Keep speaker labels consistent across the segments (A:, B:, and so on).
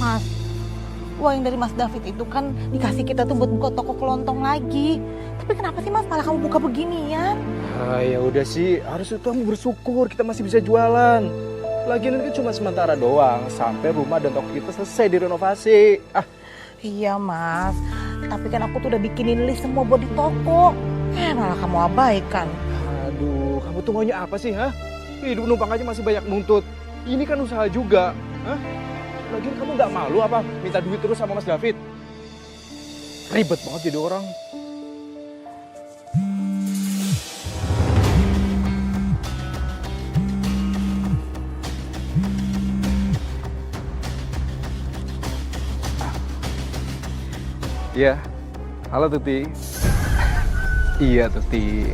A: Mas, uang yang dari Mas David itu kan dikasih kita tuh buat buka toko kelontong lagi. Tapi kenapa sih Mas malah kamu buka beginian?
B: Ya udah sih, harusnya kamu bersyukur kita masih bisa jualan. Lagian ini kan cuma sementara doang, sampai rumah dan toko kita selesai direnovasi.
A: Iya Mas, tapi kan aku tuh udah bikinin list semua buat di toko. Malah kamu abaikan.
B: Aduh, kamu tuh maunya apa sih, ha? Hidup numpang aja masih banyak nuntut. Ini kan usaha juga, hah? Lagian kamu nggak malu apa minta duit terus sama Mas David? Ribet banget jadi orang. Iya, halo Tuti. Iya Tuti,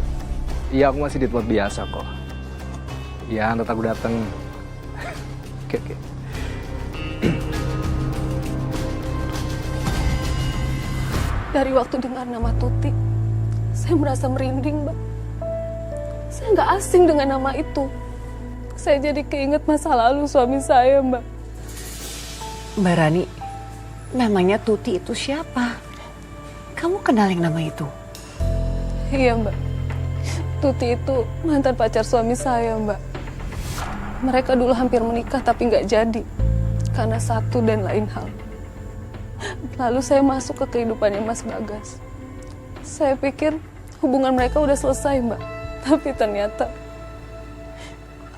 B: iya aku masih di tempat biasa kok. Iya, ntar aku dateng. Oke.
C: Dari waktu dengar nama Tuti, saya merasa merinding, Mbak. Saya nggak asing dengan nama itu. Saya jadi keinget masa lalu suami saya, Mbak.
D: Mbak Rani, namanya Tuti itu siapa? Kamu kenal yang nama itu?
C: Iya, Mbak. Tuti itu mantan pacar suami saya, Mbak. Mereka dulu hampir menikah tapi nggak jadi. Karena satu dan lain hal. Lalu saya masuk ke kehidupannya Mas Bagas. Saya pikir hubungan mereka udah selesai, Mbak. Tapi ternyata...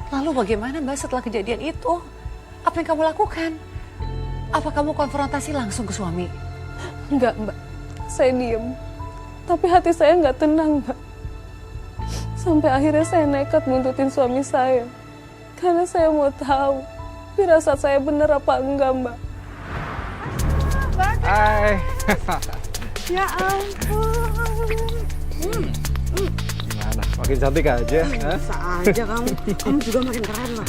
D: Lalu bagaimana Mbak setelah kejadian itu? Apa yang kamu lakukan? Apa kamu konfrontasi langsung ke suami?
C: Enggak, Mbak. Saya diem. Tapi hati saya nggak tenang, Mbak. Sampai akhirnya saya nekat buntutin suami saya. Karena saya mau tahu firasat saya benar apa enggak, Mbak.
B: Hai.
A: Ya ampun.
B: Gimana? Makin cantik aja, ha?
E: Bisa aja kamu. Kamu juga makin keren lah.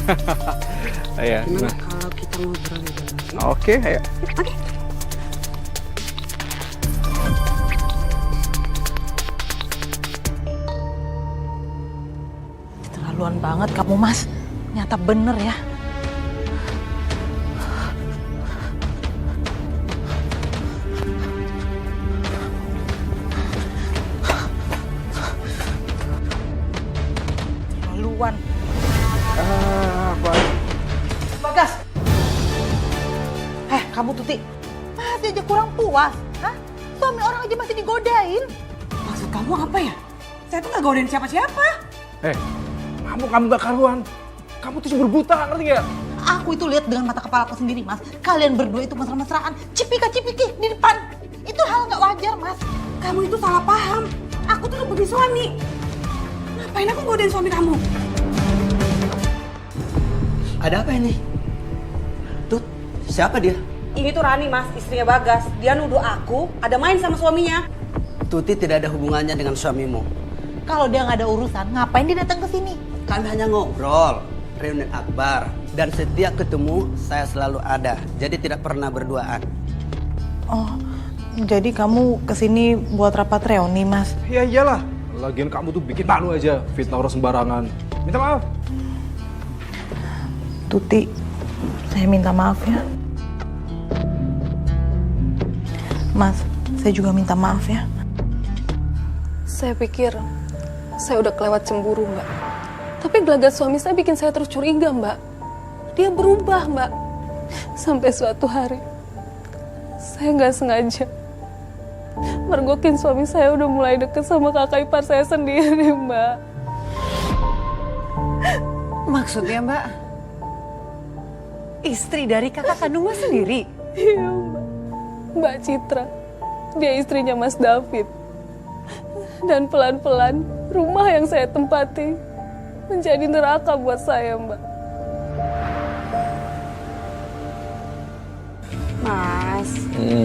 B: Iya.
E: Gimana kalau kita ngobrol di dalam?
B: Oke, ayo.
E: Oke.
A: Keterlaluan banget kamu Mas. Nyata bener ya. Keterlaluan.
B: Apa?
A: Bagas. Kamu Tuti. Masih aja kurang puas. Hah? Suami orang aja masih digodain.
E: Maksud kamu apa ya? Saya tuh gak godain siapa-siapa.
B: Kamu gak karuan. Kamu tuh cuma buta, ngerti gak?
A: Aku itu lihat dengan mata kepala aku sendiri, Mas. Kalian berdua itu mesra-mesraan, cipika-cipiki di depan. Itu hal nggak wajar, Mas.
E: Kamu itu salah paham. Aku tuh punya suami. Ngapain aku godain suami kamu?
F: Ada apa ini? Tut, siapa dia?
E: Ini tuh Rani, Mas, istrinya Bagas. Dia nuduh aku ada main sama suaminya.
F: Tuti tidak ada hubungannya dengan suamimu.
A: Kalau dia nggak ada urusan, ngapain dia datang ke sini?
F: Kami hanya ngobrol, reuni akbar. Dan setiap ketemu, saya selalu ada. Jadi tidak pernah berduaan.
A: Oh, jadi kamu kesini buat rapat reuni, Mas?
B: Ya iyalah. Lagian kamu tuh bikin malu aja, fitnah orang sembarangan. Minta maaf.
A: Tuti, saya minta maaf ya. Mas, saya juga minta maaf ya.
C: Saya pikir saya udah kelewat cemburu, Mbak. Tapi gelagat suami saya bikin saya terus curiga, Mbak. Dia berubah, Mbak. Sampai suatu hari, saya nggak sengaja mergokin suami saya udah mulai deket sama kakak ipar saya sendiri, Mbak.
D: Maksudnya Mbak? Istri dari kakak kandung Mas sendiri?
C: Iya, Mbak. Mbak Citra. Dia istrinya Mas David. Dan pelan-pelan rumah yang saya tempati menjadi neraka buat saya, Mbak.
G: Mas,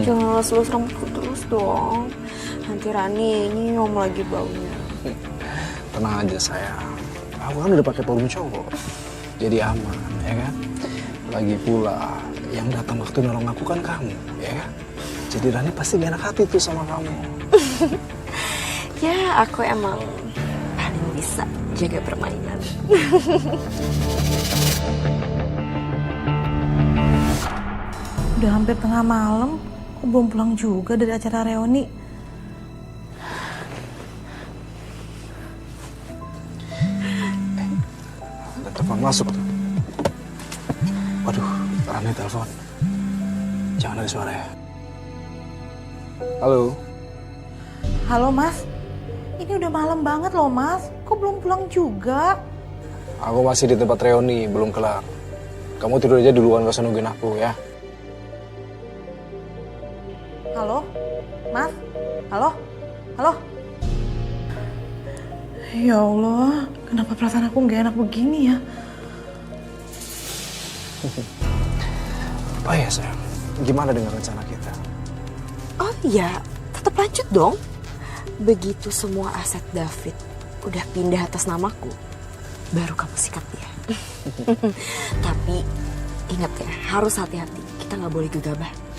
G: jangan lus-lus rambutku terus dong. Nanti Rani nyium lagi baunya.
B: Tenang aja sayang. Aku kan udah pakai parfum cowok. Jadi aman, ya kan? Lagi pula yang datang waktu nolong aku kan kamu, ya kan? Jadi Rani pasti gak enak hati tuh sama kamu.
G: Ya, aku emang paling bisa jaga permainan.
A: Udah hampir tengah malam, kok belum pulang juga dari acara reuni.
B: Ada telepon masuk tuh. Waduh, Rani telepon. Jangan ada suara ya. Halo.
A: Halo mas, ini udah malam banget loh mas, kok belum pulang juga?
B: Aku masih di tempat reuni, belum kelar. Kamu tidur aja duluan, gak usah nungguin aku ya.
A: Halo, mas? Halo? Halo? Ya Allah, kenapa perasaan aku nggak enak begini ya?
B: Oh ya sayang, gimana dengan rencana kita?
G: Oh iya, tetap lanjut dong. Begitu semua aset David udah pindah atas namaku, baru kamu sikat dia. Tapi ingat ya, harus hati-hati. Kita nggak boleh gegabah.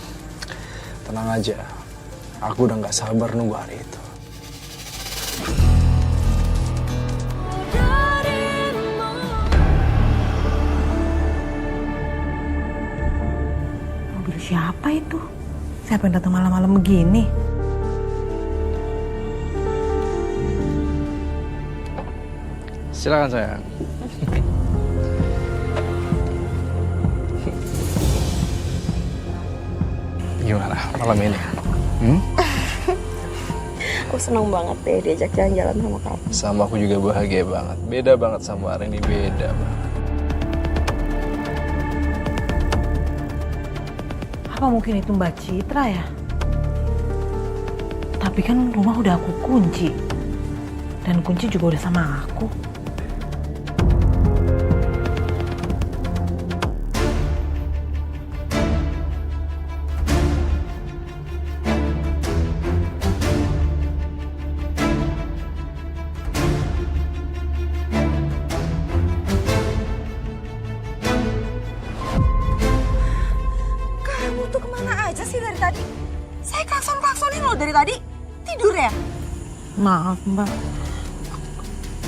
B: Tenang aja, aku udah gak sabar nunggu hari itu.
A: Mobil siapa itu? Siapa yang datang malam-malam begini?
B: Silakan sayang. Gimana malam ini?
G: Aku senang banget deh diajak jalan-jalan sama kamu.
B: Sama aku juga bahagia banget. Beda banget sama hari ini, beda banget.
A: Apa mungkin itu Mbak Citra ya? Tapi kan rumah udah aku kunci. Dan kunci juga udah sama aku.
G: Kamu tuh kemana aja sih dari tadi? Saya klakson-klaksonin loh dari tadi. Tidur ya?
A: Maaf Mbak.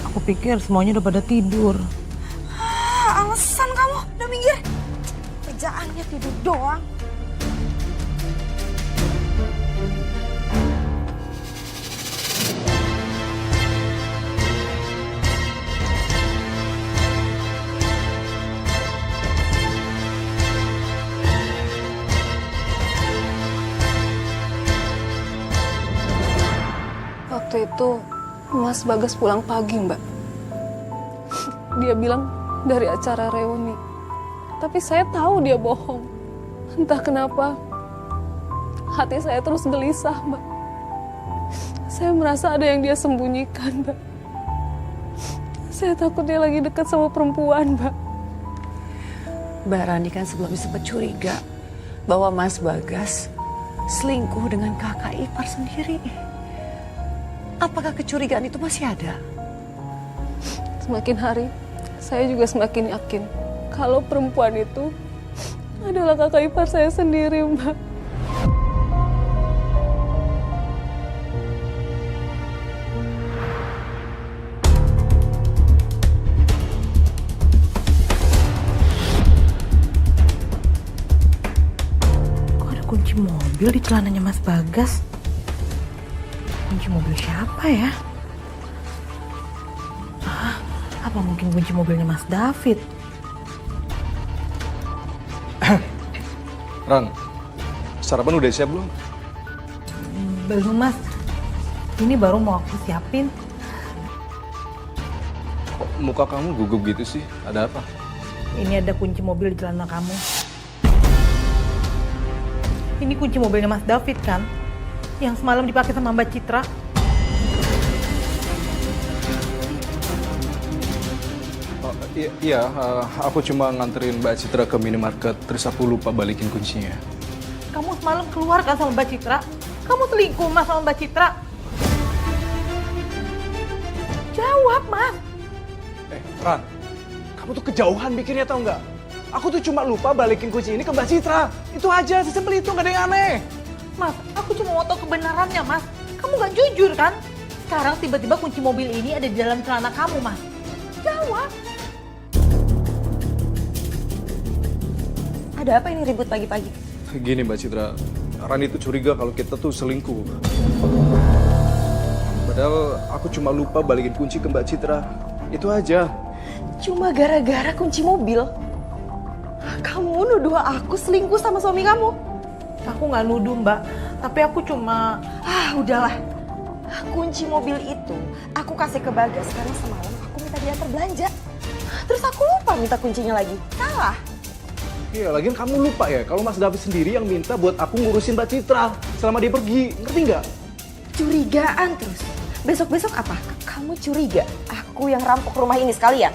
A: Aku pikir semuanya udah pada tidur.
G: Alasan kamu udah minggir. Kerjaannya tidur doang.
C: Waktu itu Mas Bagas pulang pagi, Mbak. Dia bilang dari acara reuni. Tapi saya tahu dia bohong. Entah kenapa hati saya terus gelisah, Mbak. Saya merasa ada yang dia sembunyikan, Mbak. Saya takut dia lagi dekat sama perempuan, Mbak.
D: Mbak Rani kan sebelumnya sempat curiga bahwa Mas Bagas selingkuh dengan kakak ipar sendiri. Apakah kecurigaan itu masih ada?
C: Semakin hari, saya juga semakin yakin kalau perempuan itu adalah kakak ipar saya sendiri, Mbak.
A: Kok ada kunci mobil di celananya Mas Bagas? Kunci mobil siapa ya? Apa mungkin kunci mobilnya Mas David?
B: Ran, sarapan udah siap belum?
A: Belum Mas. Ini baru mau aku siapin.
B: Kok muka kamu gugup gitu sih? Ada apa?
A: Ini ada kunci mobil di celana kamu. Ini kunci mobilnya Mas David kan? Yang semalam dipakai sama Mbak Citra.
B: Iya, aku cuma nganterin Mbak Citra ke minimarket, terus aku lupa balikin kuncinya.
A: Kamu semalam keluar kan sama Mbak Citra? Kamu selingkuh Mas sama Mbak Citra? Jawab Mas.
B: Ran, kamu tuh kejauhan bikinnya tau nggak? Aku tuh cuma lupa balikin kunci ini ke Mbak Citra. Itu aja, sesimpel itu, nggak ada yang aneh.
A: Mas, aku cuma mau tahu kebenarannya, Mas. Kamu gak jujur, kan? Sekarang tiba-tiba kunci mobil ini ada di dalam celana kamu, Mas. Jawab.
G: Ada apa ini ribut pagi-pagi?
B: Gini Mbak Citra, Rani tuh curiga kalau kita tuh selingkuh. Padahal aku cuma lupa balikin kunci ke Mbak Citra. Itu aja.
G: Cuma gara-gara kunci mobil. Kamu nuduh aku selingkuh sama suami kamu?
A: Aku nggak nuduh mbak, tapi aku cuma...
G: Udahlah. Kunci mobil itu aku kasih ke Bagas karena semalam aku minta dia belanja. Terus aku lupa minta kuncinya lagi. Salah.
B: Iya, lagian kamu lupa ya kalau Mas David sendiri yang minta buat aku ngurusin Mbak Citra selama dia pergi. Ngerti nggak?
G: Curigaan terus. Besok-besok apa? Kamu curiga aku yang rampok rumah ini sekalian?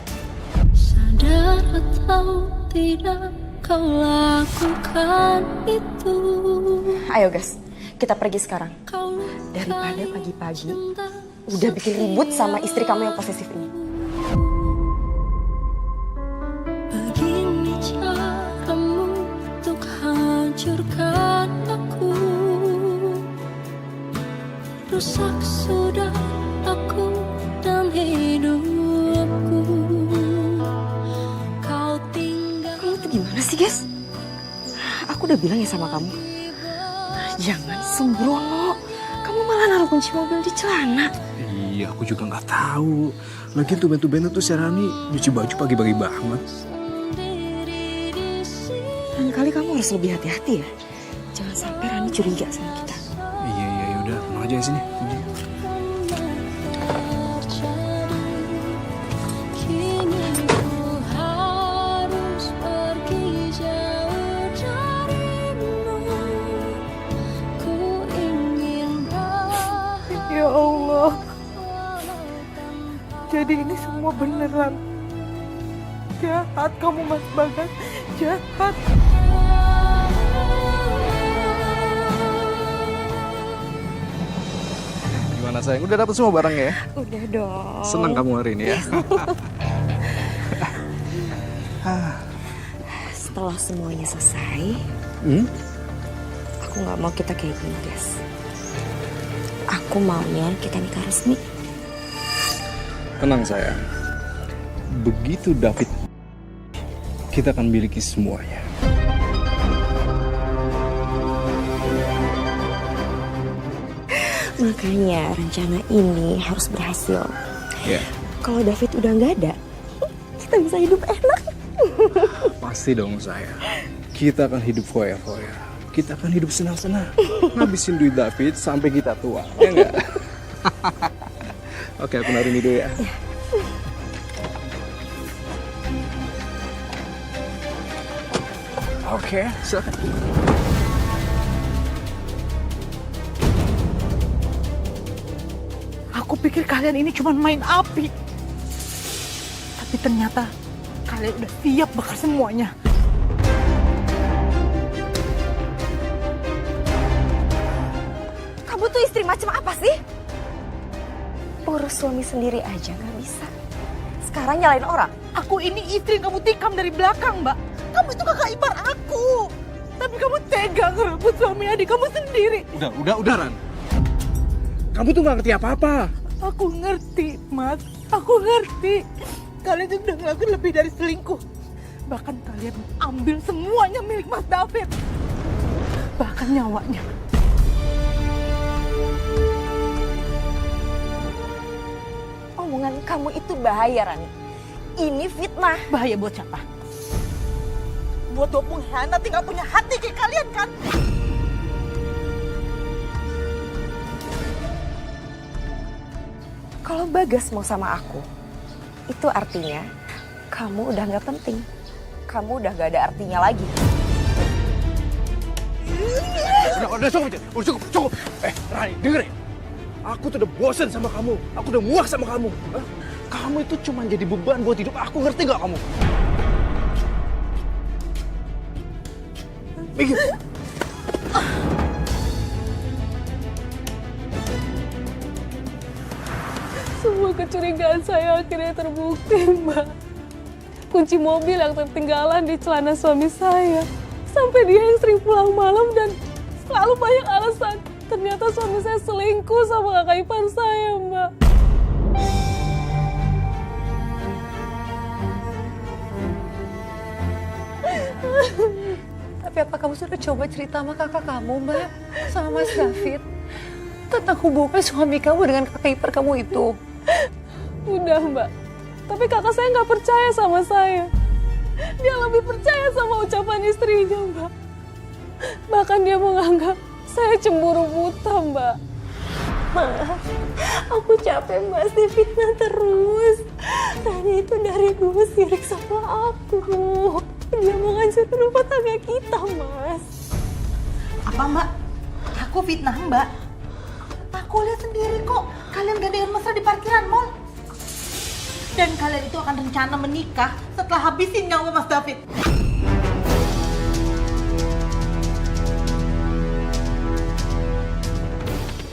H: Sadar atau tidak kau lakukan itu.
G: Ayo guys, kita pergi sekarang.
H: Kau
G: Daripada pagi-pagi udah bikin ribut sama istri kamu yang posesif ini.
H: begini caramu untuk hancurkan aku. Rusak sudah aku dan hidupku. Kau tinggal.
G: Kamu tuh gimana sih guys? Aku udah bilang ya sama kamu, jangan sembrono. Kamu malah naruh kunci mobil di celana.
B: Iya, aku juga nggak tahu. Lagian tuh tuh si Rani nyuci baju pagi-pagi banget.
G: Lain kali kamu harus lebih hati-hati ya. Jangan sampai Rani curiga sama kita.
B: Iya, udah. Tenang aja di sini.
H: Kini ku harus pergi jauh darimu. Ku ingin
A: Ya Allah. Jadi ini semua beneran. Jahat kamu Mas Bagas. Jahat.
B: Gimana sayang? Udah dapet semua barangnya ya?
G: Udah dong.
B: Senang kamu hari ini ya?
G: Setelah semuanya selesai, aku nggak mau kita kayak gini guys. Aku maunya kita nikah resmi.
B: Tenang sayang. Begitu David, kita akan miliki semuanya.
G: Makanya rencana ini harus berhasil.
B: Ya,
G: Kalau David udah nggak ada, kita bisa hidup enak.
B: pasti dong sayang. Kita akan hidup foya-foya. Kita akan hidup senang-senang. Ngabisin duit David sampai kita tua. Ya enggak? Oke, aku naruh ini dulu ya. Oke, silakan.
A: Aku pikir kalian ini cuma main api. Tapi ternyata kalian udah siap bakar semuanya.
G: Kamu tuh istri macam apa sih? Urus suami sendiri aja nggak bisa. Sekarang nyalain orang.
A: Aku ini istri yang kamu tikam dari belakang, Mbak. Kamu itu kakak ipar aku. Tapi kamu tega ngerebut suami adik kamu sendiri.
B: Udah, Ran. Kamu tuh gak ngerti apa-apa.
A: Aku ngerti, Mas. Aku ngerti. Kalian itu udah ngelakuin lebih dari selingkuh. Bahkan kalian ambil semuanya milik Mas David. Bahkan nyawanya.
G: Omongan kamu itu bahaya, Rani. Ini fitnah.
A: Bahaya buat siapa? Buat dua pengkhianat yang gak punya hati kayak kalian kan?
G: Kalau Bagas mau sama aku, itu artinya kamu udah nggak penting. Kamu udah gak ada artinya lagi.
B: Udah cukup. Rani, dengerin. Aku tuh udah bosan sama kamu. Aku udah muak sama kamu. Hah? Kamu itu cuma jadi beban buat hidup aku, ngerti gak kamu? Mikir.
C: Semua kecurigaan saya akhirnya terbukti, Mbak. Kunci mobil yang tertinggalan di celana suami saya. Sampai dia yang sering pulang malam dan selalu banyak alasan. Ternyata suami saya selingkuh sama kakak ipar saya, Mbak. Tapi
D: Tapi apa kamu sudah coba cerita sama kakak kamu, Mbak? Sama Mas David? Tentang hubungan suami kamu dengan kakak ipar kamu itu?
C: Udah Mbak, tapi kakak saya nggak percaya sama saya. Dia lebih percaya sama ucapan istrinya Mbak. Bahkan dia menganggap saya cemburu buta Mbak.
G: Aku capek Mas difitnah terus. Rani itu dari dulu sirik sama aku. Dia menghancurkan rumah tangga kita, Mas.
A: Apa Mbak? Aku fitnah Mbak. Aku lihat sendiri kok. Kalian gandengan mesra di parkiran mall. Dan kalian itu akan rencana menikah setelah habisin nyawa Mas David.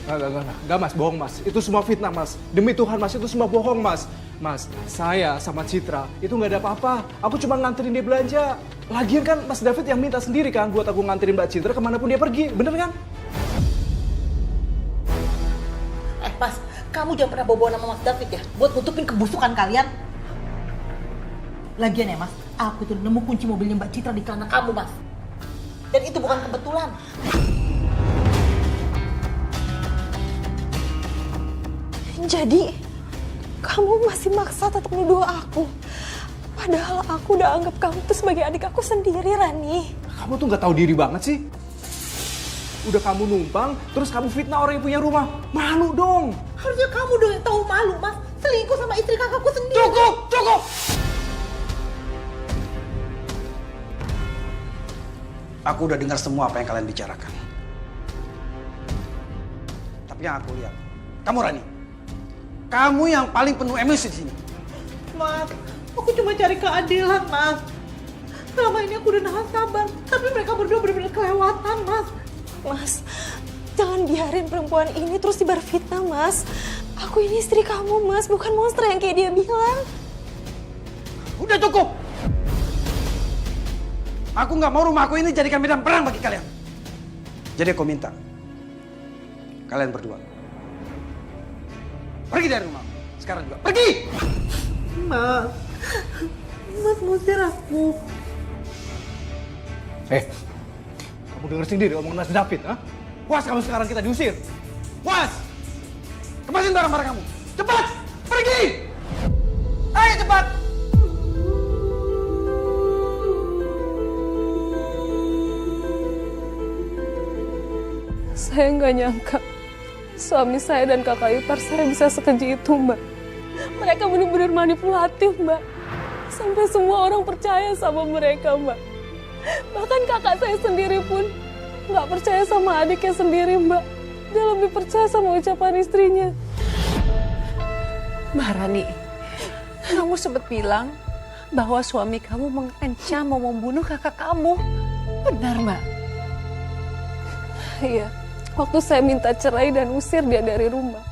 B: Enggak mas, bohong mas. Itu semua fitnah mas. Demi Tuhan mas, itu semua bohong mas. Mas, saya sama Citra itu nggak ada apa-apa. Aku cuma nganterin dia belanja. Lagian kan Mas David yang minta sendiri kan buat aku nganterin Mbak Citra kemanapun dia pergi. Bener kan?
A: Mas, kamu jangan pernah bawa nama Mas David ya, buat nutupin kebusukan kalian. Lagian ya Mas, aku tuh nemu kunci mobilnya Mbak Citra di celana kamu Mas. Dan itu bukan kebetulan.
G: Jadi, kamu masih maksa tetap nuduh aku. Padahal aku udah anggap kamu tuh sebagai adik aku sendiri, Rani.
B: Kamu tuh nggak tahu diri banget sih. Udah kamu numpang, terus kamu fitnah orang yang punya rumah. Malu dong.
A: Harusnya kamu dong yang tahu malu Mas. Selingkuh sama istri kakakku sendiri.
B: Cukup, cukup.
F: Aku udah dengar semua apa yang kalian bicarakan. Tapi yang aku lihat, kamu Rani. Kamu yang paling penuh emosi di sini.
A: Mas, aku cuma cari keadilan Mas. Selama ini aku udah nahan sabar, tapi mereka berdua benar-benar kelewatan Mas.
G: Mas, jangan biarin perempuan ini terus dibar fitnah, Mas. Aku ini istri kamu, Mas, bukan monster yang kayak dia bilang.
F: Udah cukup. Aku nggak mau rumahku ini jadikan medan perang bagi kalian. Jadi aku minta kalian berdua pergi dari rumah. Sekarang juga pergi.
A: Mas, Mas ngusir aku.
B: Kamu denger sendiri omongan Mas David, ha? Was kamu sekarang kita diusir. Was! Kemasin barang-barang kamu. Cepat! Pergi! Ayo cepat!
C: Saya nggak nyangka suami saya dan kakak ipar saya bisa sekeji itu, Mbak. Mereka benar-benar manipulatif, Mbak. Sampai semua orang percaya sama mereka, Mbak. Bahkan kakak saya sendiri pun nggak percaya sama adiknya sendiri, Mbak. Dia lebih percaya sama ucapan istrinya.
D: Mbak Rani, kamu sempat bilang bahwa suami kamu mengancam mau membunuh kakak kamu. Benar, Mbak?
C: Iya, waktu saya minta cerai dan usir dia dari rumah.